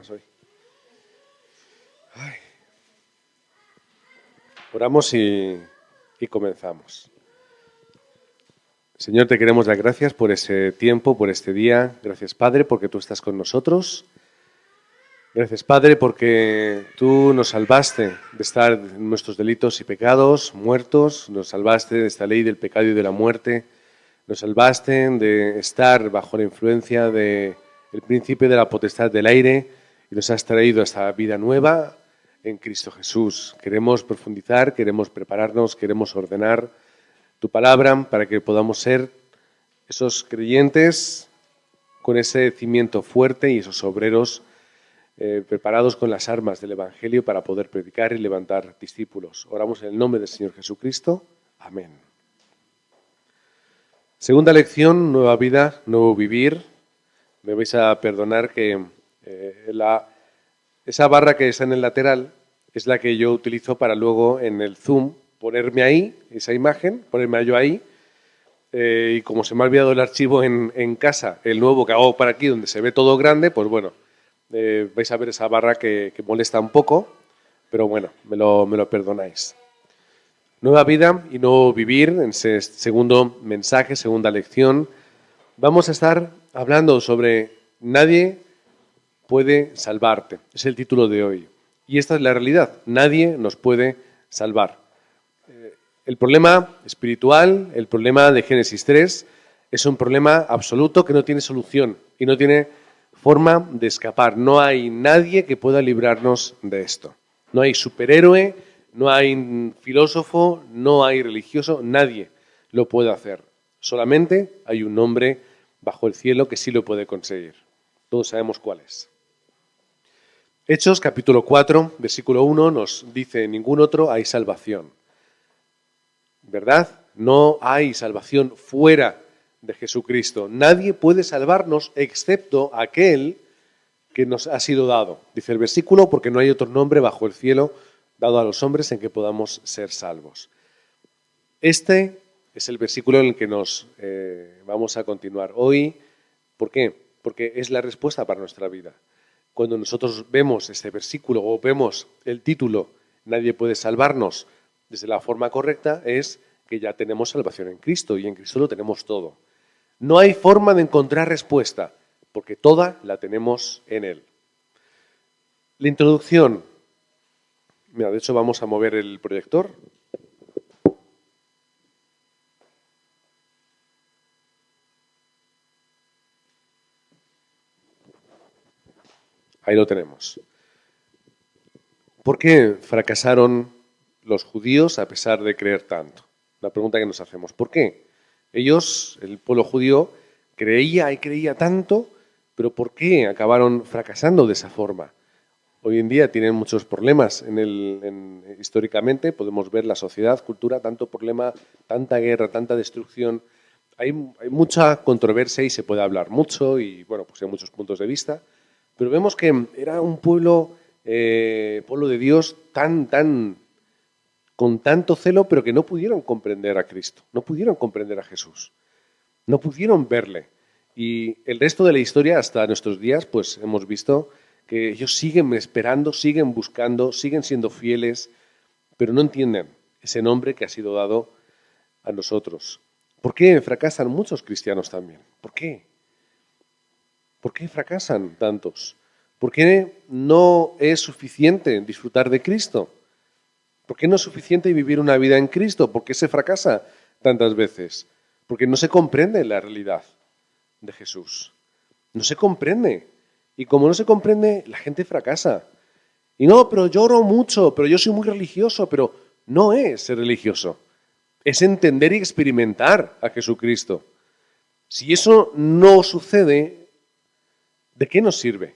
problemas hoy. Ay. Oramos y comenzamos. Señor, te queremos dar gracias por ese tiempo, por este día. Gracias, Padre, porque tú estás con nosotros. Gracias, Padre, porque tú nos salvaste de estar en nuestros delitos y pecados, muertos. Nos salvaste de esta ley del pecado y de la muerte. Nos salvaste de estar bajo la influencia del príncipe de la potestad del aire y nos has traído a esta vida nueva en Cristo Jesús. Queremos profundizar, queremos prepararnos, queremos ordenar tu palabra para que podamos ser esos creyentes con ese cimiento fuerte y esos obreros preparados con las armas del Evangelio para poder predicar y levantar discípulos. Oramos en el nombre del Señor Jesucristo. Amén. Segunda lección, nueva vida, nuevo vivir. Me vais a perdonar que esa barra que está en el lateral es la que yo utilizo para luego en el Zoom ponerme ahí, esa imagen, ponerme yo ahí. Y como se me ha olvidado el archivo en casa, el nuevo que hago para aquí, donde se ve todo grande, pues bueno, vais a ver esa barra que molesta un poco, pero bueno, me lo perdonáis. Nueva vida y nuevo vivir, en ese segundo mensaje, segunda lección, vamos a estar hablando sobre nadie puede salvarte. Es el título de hoy. Y esta es la realidad. Nadie nos puede salvar. El problema espiritual, el problema de Génesis 3, es un problema absoluto que no tiene solución y no tiene forma de escapar. No hay nadie que pueda librarnos de esto. No hay superhéroe, no hay filósofo, no hay religioso, nadie lo puede hacer. Solamente hay un hombre bajo el cielo que sí lo puede conseguir. Todos sabemos cuál es. Hechos, capítulo 4, versículo 1, nos dice: en ningún otro hay salvación. ¿Verdad? No hay salvación fuera de Jesucristo. Nadie puede salvarnos excepto aquel que nos ha sido dado. Dice el versículo, porque no hay otro nombre bajo el cielo dado a los hombres en que podamos ser salvos. Este es el versículo en el que nos vamos a continuar hoy. ¿Por qué? Porque es la respuesta para nuestra vida. Cuando nosotros vemos este versículo o vemos el título, nadie puede salvarnos, desde la forma correcta es que ya tenemos salvación en Cristo y en Cristo lo tenemos todo. No hay forma de encontrar respuesta, porque toda la tenemos en Él. La introducción. Mira, de hecho vamos a mover el proyector. Ahí lo tenemos. ¿Por qué fracasaron los judíos a pesar de creer tanto? La pregunta que nos hacemos. ¿Por qué? Ellos, el pueblo judío, creía y creía tanto, pero ¿por qué acabaron fracasando de esa forma? Hoy en día tienen muchos problemas. Históricamente podemos ver la sociedad, cultura, tanto problema, tanta guerra, tanta destrucción. Hay mucha controversia y se puede hablar mucho y, bueno, pues hay muchos puntos de vista. Pero vemos que era un pueblo de Dios con tanto celo, pero que no pudieron comprender a Cristo, no pudieron comprender a Jesús, no pudieron verle. Y el resto de la historia hasta nuestros días, pues hemos visto que ellos siguen esperando, siguen buscando, siguen siendo fieles, pero no entienden ese nombre que ha sido dado a nosotros. ¿Por qué fracasan muchos cristianos también? ¿Por qué? ¿Por qué fracasan tantos? ¿Por qué no es suficiente disfrutar de Cristo? ¿Por qué no es suficiente vivir una vida en Cristo? ¿Por qué se fracasa tantas veces? Porque no se comprende la realidad de Jesús. No se comprende. Y como no se comprende, la gente fracasa. Y no, pero yo oro mucho, pero yo soy muy religioso, pero no es ser religioso. Es entender y experimentar a Jesucristo. Si eso no sucede, ¿de qué nos sirve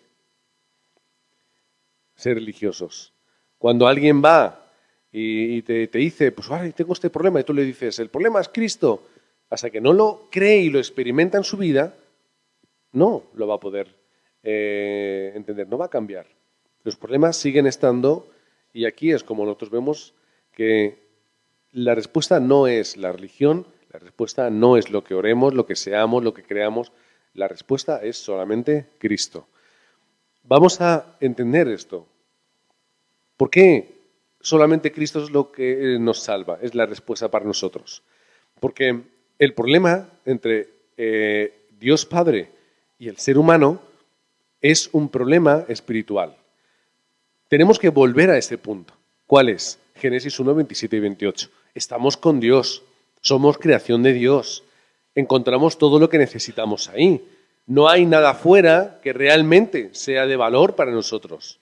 ser religiosos? Cuando alguien va y te dice, pues ahora tengo este problema, y tú le dices, el problema es Cristo, hasta que no lo cree y lo experimenta en su vida, no lo va a poder entender, no va a cambiar. Los problemas siguen estando y aquí es como nosotros vemos que la respuesta no es la religión, la respuesta no es lo que oremos, lo que seamos, lo que creamos, la respuesta es solamente Cristo. Vamos a entender esto. ¿Por qué solamente Cristo es lo que nos salva? Es la respuesta para nosotros. Porque el problema entre Dios Padre y el ser humano es un problema espiritual. Tenemos que volver a ese punto. ¿Cuál es? Génesis 1, 27 y 28. Estamos con Dios, somos creación de Dios, encontramos todo lo que necesitamos ahí. No hay nada fuera que realmente sea de valor para nosotros.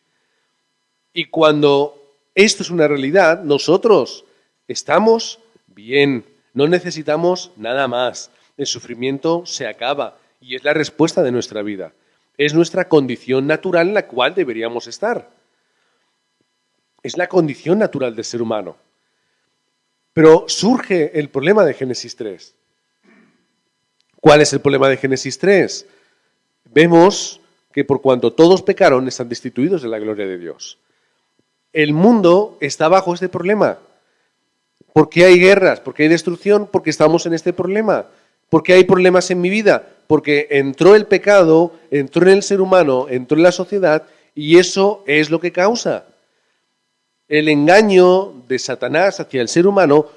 Y cuando esto es una realidad, nosotros estamos bien, no necesitamos nada más. El sufrimiento se acaba y es la respuesta de nuestra vida. Es nuestra condición natural en la cual deberíamos estar. Es la condición natural del ser humano. Pero surge el problema de Génesis 3. ¿Cuál es el problema de Génesis 3? Vemos que por cuanto todos pecaron, están destituidos de la gloria de Dios. El mundo está bajo este problema. ¿Por qué hay guerras? ¿Por qué hay destrucción? Porque estamos en este problema. ¿Por qué hay problemas en mi vida? Porque entró el pecado, entró en el ser humano, entró en la sociedad y eso es lo que causa. El engaño de Satanás hacia el ser humano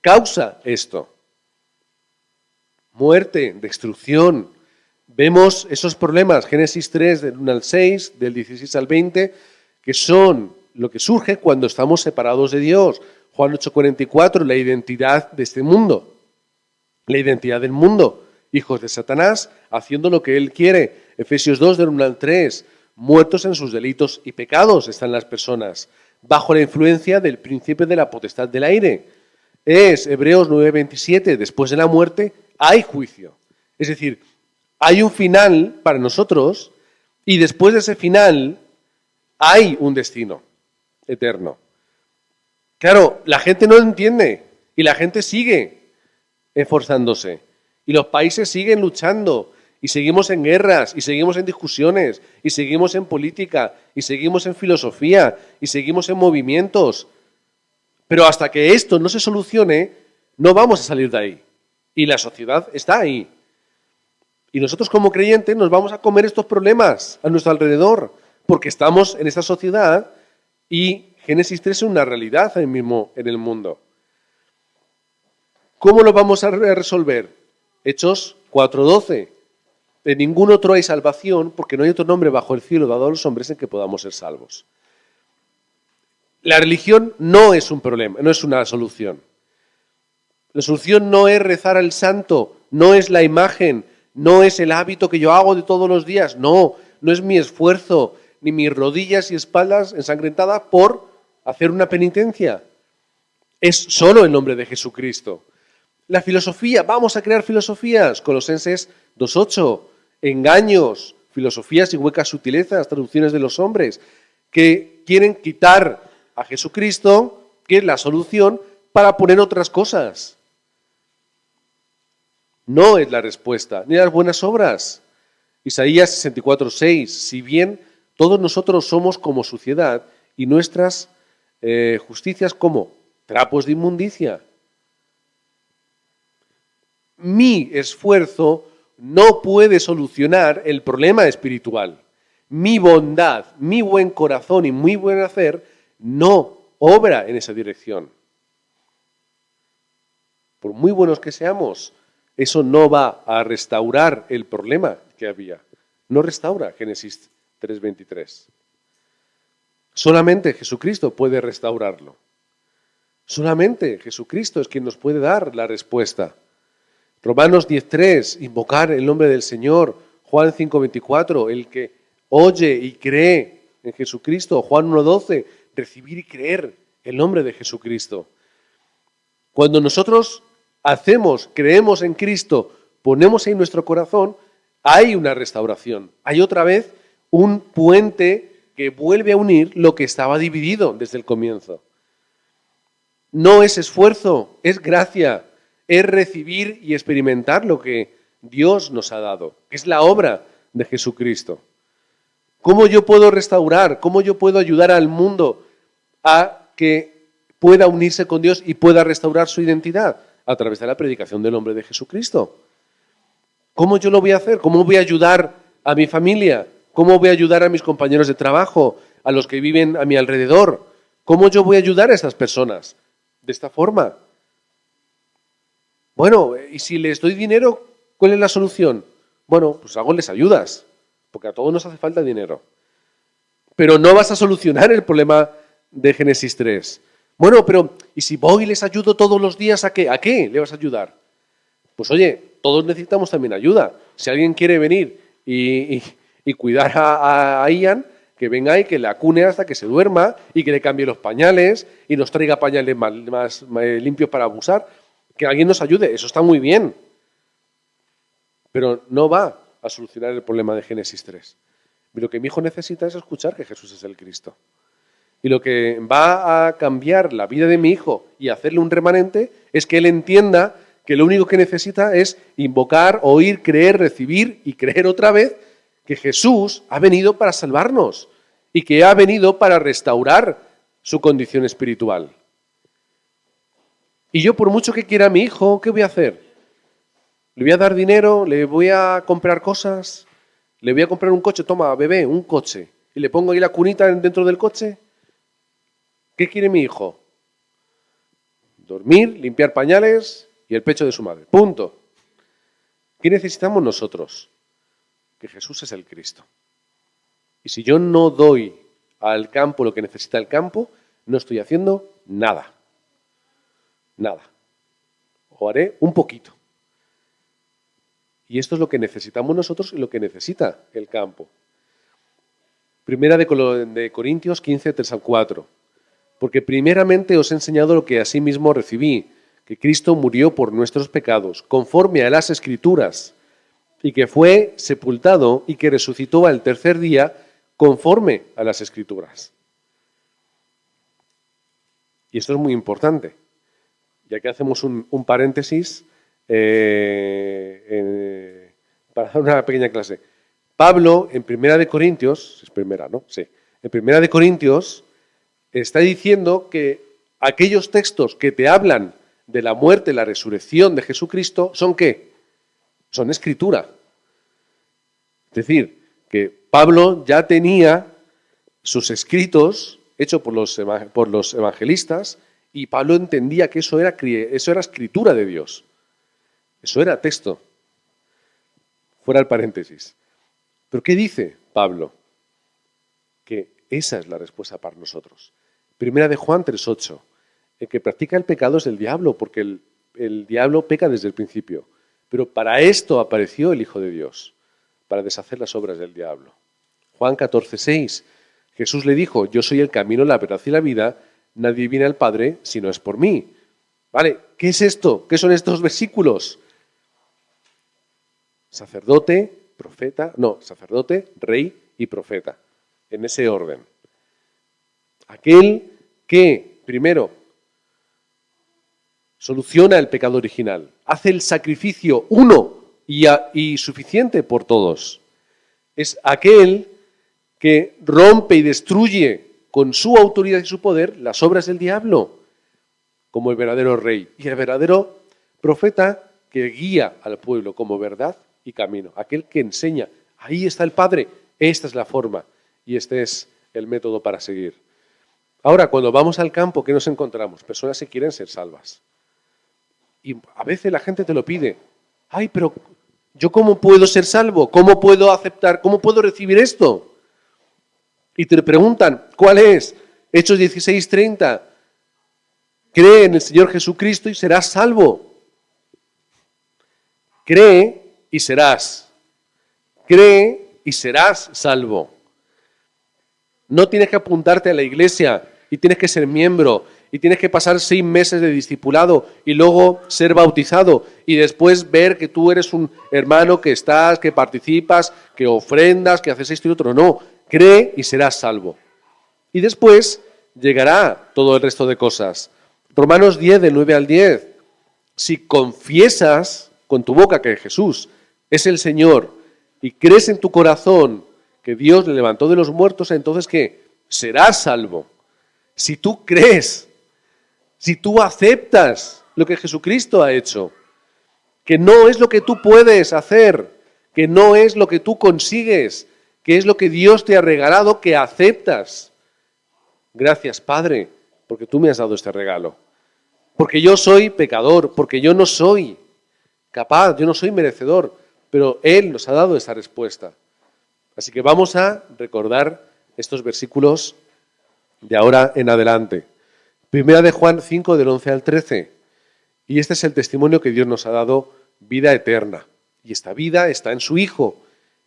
causa esto. Muerte, destrucción. Vemos esos problemas, Génesis 3, del 1 al 6, del 16 al 20, que son lo que surge cuando estamos separados de Dios. Juan 8:44, la identidad de este mundo, la identidad del mundo, hijos de Satanás, haciendo lo que él quiere. Efesios 2, del 1 al 3, muertos en sus delitos y pecados están las personas, bajo la influencia del príncipe de la potestad del aire. Es Hebreos 9:27, después de la muerte hay juicio. Es decir, hay un final para nosotros y después de ese final hay un destino eterno. Claro, la gente no lo entiende y la gente sigue esforzándose y los países siguen luchando y seguimos en guerras y seguimos en discusiones y seguimos en política y seguimos en filosofía y seguimos en movimientos. Pero hasta que esto no se solucione, no vamos a salir de ahí. Y la sociedad está ahí. Y nosotros como creyentes nos vamos a comer estos problemas a nuestro alrededor, porque estamos en esta sociedad y Génesis 3 es una realidad ahí mismo en el mundo. ¿Cómo lo vamos a resolver? Hechos 4:12. De ningún otro hay salvación, porque no hay otro nombre bajo el cielo dado a los hombres en que podamos ser salvos. La religión no es un problema, no es una solución. La solución no es rezar al santo, no es la imagen, no es el hábito que yo hago de todos los días, no es mi esfuerzo, ni mis rodillas y espaldas ensangrentadas por hacer una penitencia. Es solo el nombre de Jesucristo. La filosofía, vamos a crear filosofías, Colosenses 2:8, engaños, filosofías y huecas sutilezas, traducciones de los hombres, que quieren quitar a Jesucristo, que es la solución, para poner otras cosas. No es la respuesta, ni las buenas obras. Isaías 64:6, si bien todos nosotros somos como suciedad y nuestras justicias como trapos de inmundicia. Mi esfuerzo no puede solucionar el problema espiritual. Mi bondad, mi buen corazón y mi buen hacer no obra en esa dirección. Por muy buenos que seamos, eso no va a restaurar el problema que había. No restaura Génesis 3:23. Solamente Jesucristo puede restaurarlo. Solamente Jesucristo es quien nos puede dar la respuesta. Romanos 10:3, invocar el nombre del Señor. Juan 5:24, el que oye y cree en Jesucristo. Juan 1:12, recibir y creer el nombre de Jesucristo. Cuando nosotros creemos en Cristo, ponemos ahí nuestro corazón, hay una restauración. Hay otra vez un puente que vuelve a unir lo que estaba dividido desde el comienzo. No es esfuerzo, es gracia, es recibir y experimentar lo que Dios nos ha dado, que es la obra de Jesucristo. ¿Cómo yo puedo restaurar? ¿Cómo yo puedo ayudar al mundo a que pueda unirse con Dios y pueda restaurar su identidad? A través de la predicación del nombre de Jesucristo. ¿Cómo yo lo voy a hacer? ¿Cómo voy a ayudar a mi familia? ¿Cómo voy a ayudar a mis compañeros de trabajo, a los que viven a mi alrededor? ¿Cómo yo voy a ayudar a esas personas? De esta forma. Bueno, y si les doy dinero, ¿cuál es la solución? Bueno, pues les ayudas, porque a todos nos hace falta dinero. Pero no vas a solucionar el problema de Génesis 3. Bueno, pero ¿y si voy y les ayudo todos los días a qué? ¿A qué le vas a ayudar? Pues oye, todos necesitamos también ayuda. Si alguien quiere venir y cuidar a Ian, que venga y que le acune hasta que se duerma y que le cambie los pañales y nos traiga pañales más limpios para abusar. Que alguien nos ayude, eso está muy bien. Pero no va a solucionar el problema de Génesis 3. Y lo que mi hijo necesita es escuchar que Jesús es el Cristo. Y lo que va a cambiar la vida de mi hijo y hacerle un remanente es que él entienda que lo único que necesita es invocar, oír, creer, recibir y creer otra vez que Jesús ha venido para salvarnos y que ha venido para restaurar su condición espiritual. Y yo, por mucho que quiera a mi hijo, ¿qué voy a hacer? ¿Le voy a dar dinero? ¿Le voy a comprar cosas? ¿Le voy a comprar un coche? Toma, bebé, un coche. ¿Y le pongo ahí la cunita dentro del coche? ¿Qué quiere mi hijo? Dormir, limpiar pañales y el pecho de su madre. Punto. ¿Qué necesitamos nosotros? Que Jesús es el Cristo. Y si yo no doy al campo lo que necesita el campo, no estoy haciendo nada. Nada. O haré un poquito. Y esto es lo que necesitamos nosotros y lo que necesita el campo. Primera de Corintios 15, 3 al 4. Porque primeramente os he enseñado lo que asimismo recibí, que Cristo murió por nuestros pecados, conforme a las Escrituras, y que fue sepultado y que resucitó al tercer día, conforme a las Escrituras. Y esto es muy importante. Y aquí hacemos un paréntesis para dar una pequeña clase. Pablo, en Primera de Corintios, es primera, ¿no? Sí. En Primera de Corintios está diciendo que aquellos textos que te hablan de la muerte, la resurrección de Jesucristo, ¿son qué? Son escritura. Es decir, que Pablo ya tenía sus escritos hechos por los evangelistas y Pablo entendía que eso era escritura de Dios. Eso era texto. Fuera el paréntesis. ¿Pero qué dice Pablo? Que esa es la respuesta para nosotros. Primera de Juan 3:8. El que practica el pecado es el diablo, porque el diablo peca desde el principio. Pero para esto apareció el Hijo de Dios, para deshacer las obras del diablo. Juan 14:6. Jesús le dijo, yo soy el camino, la verdad y la vida, nadie viene al Padre si no es por mí. ¿Vale? ¿Qué es esto? ¿Qué son estos versículos? Sacerdote, rey y profeta. En ese orden. Aquel que, primero, soluciona el pecado original, hace el sacrificio uno y suficiente por todos. Es aquel que rompe y destruye con su autoridad y su poder las obras del diablo, como el verdadero rey. Y el verdadero profeta que guía al pueblo como verdad y camino. Aquel que enseña, ahí está el Padre, esta es la forma y este es el método para seguir. Ahora, cuando vamos al campo, ¿qué nos encontramos? Personas que quieren ser salvas. Y a veces la gente te lo pide. Ay, pero ¿yo cómo puedo ser salvo? ¿Cómo puedo aceptar? ¿Cómo puedo recibir esto? Y te preguntan, ¿cuál es? Hechos 16:30. Cree en el Señor Jesucristo y serás salvo. Cree y serás. Cree y serás salvo. No tienes que apuntarte a la iglesia y tienes que ser miembro y tienes que pasar 6 meses de discipulado y luego ser bautizado y después ver que tú eres un hermano que estás, que participas, que ofrendas, que haces esto y otro. No, cree y serás salvo. Y después llegará todo el resto de cosas. Romanos 10, del 9 al 10. Si confiesas con tu boca que Jesús es el Señor y crees en tu corazón que Dios le levantó de los muertos, entonces ¿qué? Serás salvo. Si tú crees, si tú aceptas lo que Jesucristo ha hecho, que no es lo que tú puedes hacer, que no es lo que tú consigues, ¿Qué es lo que Dios te ha regalado que aceptas? Gracias, Padre, porque tú me has dado este regalo. Porque yo soy pecador, porque yo no soy capaz, yo no soy merecedor, pero Él nos ha dado esa respuesta. Así que vamos a recordar estos versículos de ahora en adelante. Primera de Juan 5, del 11 al 13. Y este es el testimonio que Dios nos ha dado, vida eterna. Y esta vida está en su Hijo.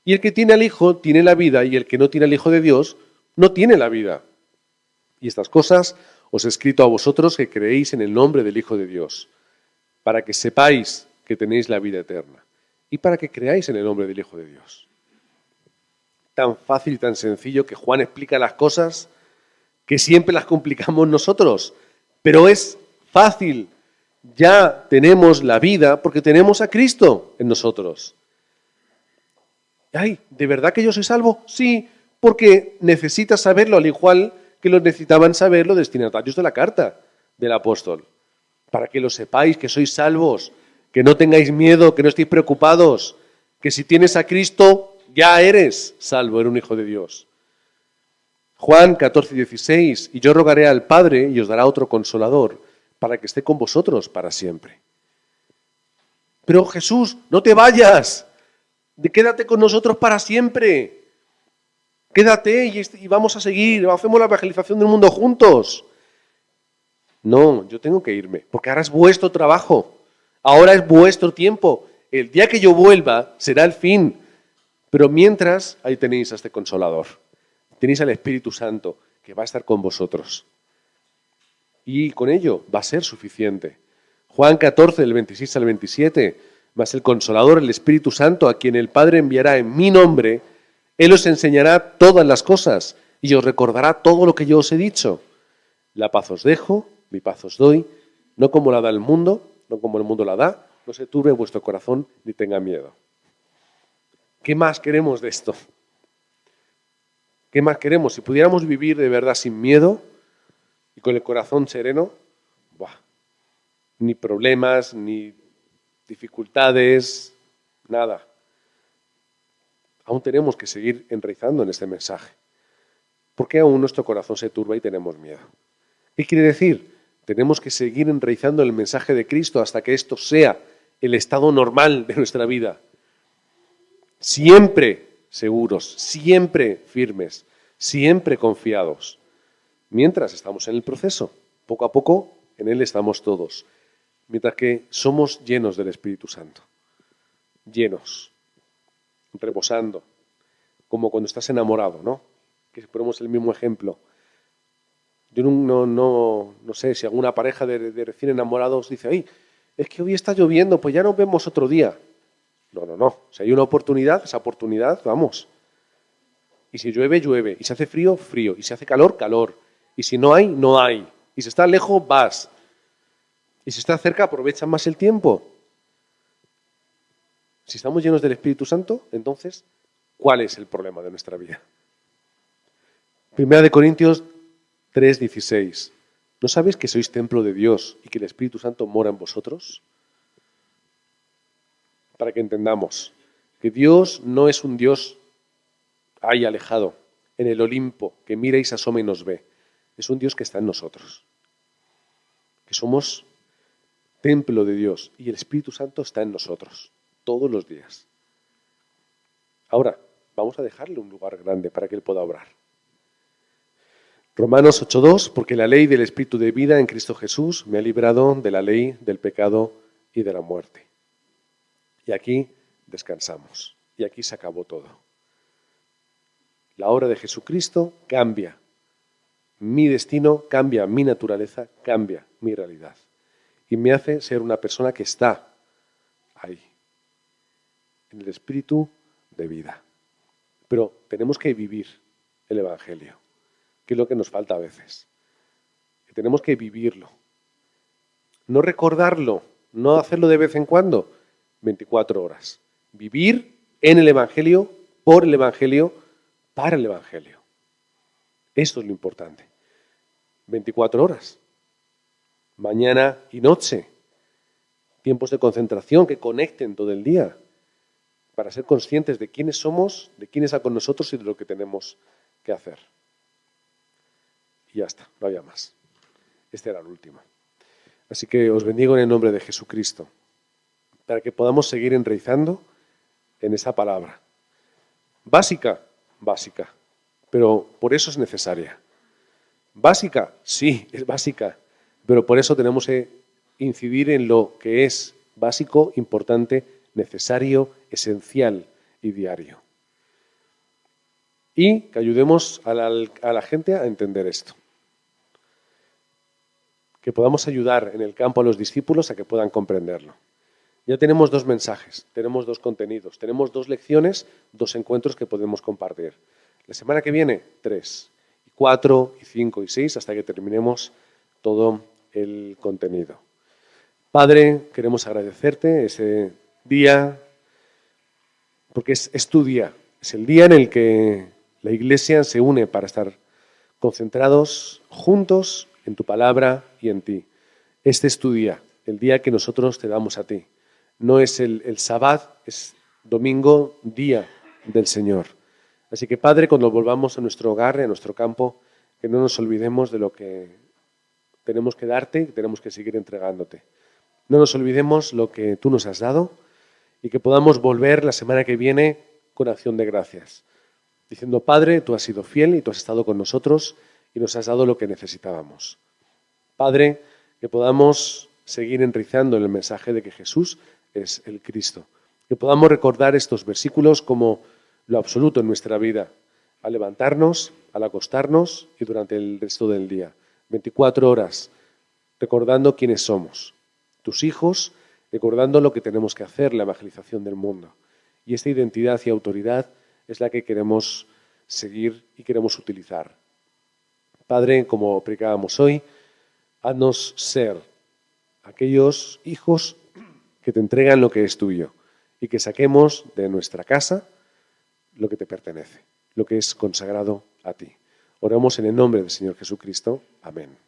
Y el que tiene al Hijo tiene la vida, y el que no tiene al Hijo de Dios no tiene la vida. Y estas cosas os he escrito a vosotros que creéis en el nombre del Hijo de Dios, para que sepáis que tenéis la vida eterna, y para que creáis en el nombre del Hijo de Dios. Tan fácil y tan sencillo que Juan explica las cosas que siempre las complicamos nosotros, pero es fácil. Ya tenemos la vida porque tenemos a Cristo en nosotros. Ay, ¿de verdad que yo soy salvo? Sí, porque necesitas saberlo, al igual que lo necesitaban saber los destinatarios de la carta del apóstol. Para que lo sepáis, que sois salvos, que no tengáis miedo, que no estéis preocupados, que si tienes a Cristo ya eres salvo, eres un hijo de Dios. Juan 14, 16, y yo rogaré al Padre y os dará otro consolador, para que esté con vosotros para siempre. Pero Jesús, no te vayas, quédate con nosotros para siempre. Quédate y vamos a seguir, hacemos la evangelización del mundo juntos. No, yo tengo que irme, porque ahora es vuestro trabajo, ahora es vuestro tiempo. El día que yo vuelva será el fin, pero mientras ahí tenéis a este consolador, tenéis al Espíritu Santo que va a estar con vosotros. Y con ello va a ser suficiente. Juan 14, del 26 al 27, más el Consolador, el Espíritu Santo, a quien el Padre enviará en mi nombre, Él os enseñará todas las cosas y os recordará todo lo que yo os he dicho. La paz os dejo, mi paz os doy, no como la da el mundo, no como el mundo la da, no se turbe vuestro corazón ni tenga miedo. ¿Qué más queremos de esto? ¿Qué más queremos? Si pudiéramos vivir de verdad sin miedo y con el corazón sereno, ni problemas, ni dificultades, nada. Aún tenemos que seguir enraizando en este mensaje. ¿Por qué aún nuestro corazón se turba y tenemos miedo? ¿Qué quiere decir? Tenemos que seguir enraizando el mensaje de Cristo hasta que esto sea el estado normal de nuestra vida. Siempre seguros, siempre firmes, siempre confiados. Mientras estamos en el proceso, poco a poco en él estamos todos. Mientras que somos llenos del Espíritu Santo. Llenos. Reposando. Como cuando estás enamorado, ¿no? Que si ponemos el mismo ejemplo. Yo no sé si alguna pareja de recién enamorados dice, ay, es que hoy está lloviendo, pues ya nos vemos otro día. No. Si hay una oportunidad, esa oportunidad, vamos. Y si llueve, llueve. Y si hace frío, frío. Y si hace calor, calor. Y si no hay, no hay. Y si está lejos, vas. Y si está cerca, aprovecha más el tiempo. Si estamos llenos del Espíritu Santo, entonces, ¿cuál es el problema de nuestra vida? Primera de Corintios 3:16. ¿No sabéis que sois templo de Dios y que el Espíritu Santo mora en vosotros? Para que entendamos que Dios no es un Dios ahí alejado, en el Olimpo, que mira y se asoma y nos ve. Es un Dios que está en nosotros. Que somos templo de Dios y el Espíritu Santo está en nosotros todos los días. Ahora, vamos a dejarle un lugar grande para que Él pueda obrar. Romanos 8:2, porque la ley del Espíritu de vida en Cristo Jesús me ha librado de la ley del pecado y de la muerte. Y aquí descansamos. Y aquí se acabó todo. La obra de Jesucristo cambia. Mi destino cambia, mi naturaleza cambia, mi realidad. Y me hace ser una persona que está ahí, en el espíritu de vida. Pero tenemos que vivir el Evangelio, que es lo que nos falta a veces. Que tenemos que vivirlo. No recordarlo, no hacerlo de vez en cuando, 24 horas. Vivir en el Evangelio, por el Evangelio, para el Evangelio. Eso es lo importante. 24 horas. Mañana y noche. Tiempos de concentración que conecten todo el día. para ser conscientes de quiénes somos, de quién está con nosotros y de lo que tenemos que hacer. Y ya está, no había más. Este era el último. Así que os bendigo en el nombre de Jesucristo, para que podamos seguir enraizando en esa palabra. Básica, básica, pero por eso es necesaria. Básica, sí, es básica, pero por eso tenemos que incidir en lo que es básico, importante, necesario, esencial y diario. Y que ayudemos a la gente a entender esto. Que podamos ayudar en el campo a los discípulos a que puedan comprenderlo. Ya tenemos 2 mensajes, tenemos 2 contenidos, tenemos 2 lecciones, 2 encuentros que podemos compartir. La semana que viene, 3, 4, 5 y 6, hasta que terminemos todo el contenido. Padre, queremos agradecerte ese día, porque es tu día, es el día en el que la Iglesia se une para estar concentrados juntos en tu palabra y en ti. Este es tu día, el día que nosotros te damos a ti. No es el Sabbat, es domingo, día del Señor. Así que, Padre, cuando volvamos a nuestro hogar, a nuestro campo, que no nos olvidemos de lo que tenemos que darte y tenemos que seguir entregándote. No nos olvidemos lo que tú nos has dado y que podamos volver la semana que viene con acción de gracias, diciendo, Padre, tú has sido fiel y tú has estado con nosotros y nos has dado lo que necesitábamos. Padre, que podamos seguir enraizando en el mensaje de que Jesús es el Cristo. Que podamos recordar estos versículos como lo absoluto en nuestra vida, al levantarnos, al acostarnos y durante el resto del día. 24 horas, recordando quiénes somos, tus hijos, recordando lo que tenemos que hacer, la evangelización del mundo. Y esta identidad y autoridad es la que queremos seguir y queremos utilizar. Padre, como predicábamos hoy, haznos ser aquellos hijos que te entregan lo que es tuyo y que saquemos de nuestra casa lo que te pertenece, lo que es consagrado a ti. Oramos en el nombre del Señor Jesucristo. Amén.